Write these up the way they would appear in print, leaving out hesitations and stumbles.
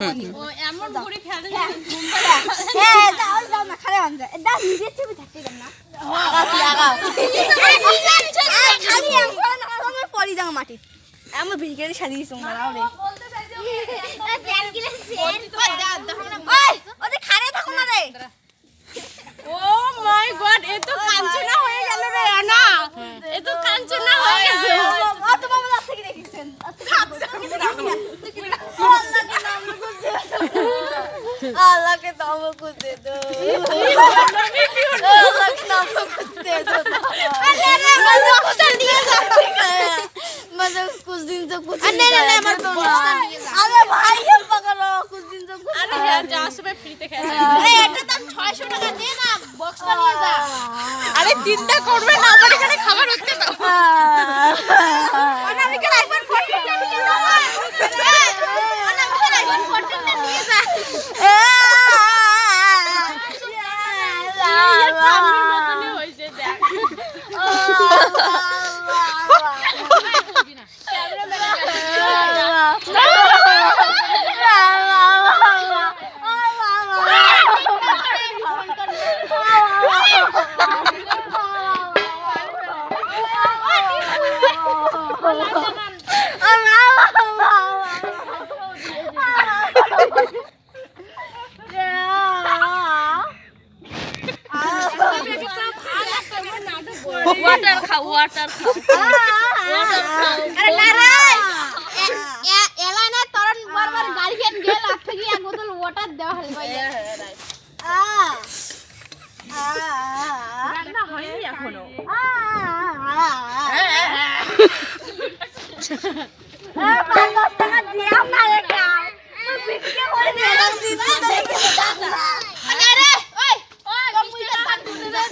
এমন ঘুরে ফেলে দাও না খারে আনজা দা নিজে ছবি থাকতে দেন না খালি এখন আমি পড়ি যাও মাটি আমি ভিডিওতে সাজিয়ে দিছি মারাও রে বলতে চাইছি প্যান গিলে সেট ওই ওতে খারে থাকো না রে ও মাই গড এ তো কাঞ্চনা হয়ে গেল রে না এ তো কাঞ্চনা হয়ে গেল ও তো বাবা লাস্ট থেকে দেখেছেন আল্লাহ के नाम को दे दो अल्लाह के नाम को दे दो अरे कुछ दिया जा मतलब कुछ दिन से कुछ नहीं हमारे पोस्टर लिए जा अरे भाई ये पकड़ो कुछ दिन से कुछ अरे यार जा सुबह फ्रीতে খেলা अरे এটা দাম 600 টাকা দে না বক্সটা নিয়ে যা আরে চিন্তা করবে না আমার এখানে খাবার হচ্ছে তো আমি কি আইফোন 14 টা নিয়ে যাব আমি আইফোন 14 টা নিয়ে যা ওয়াটার খাও ওয়াটার খাও আরে না রে এলানা তরণ বারবার গাড়ি কেন গেল আজ থেকে এক বোতল ওয়াটার দেওয়া হল ভাই রান্না হয়নি এখনো পাঁচ টাকা দিলাম না রে কাম বিক্রি করে দিলাম দিদি আরে ওই কম্পিউটার পান করে দে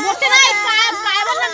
মোটে নাই কায় বললে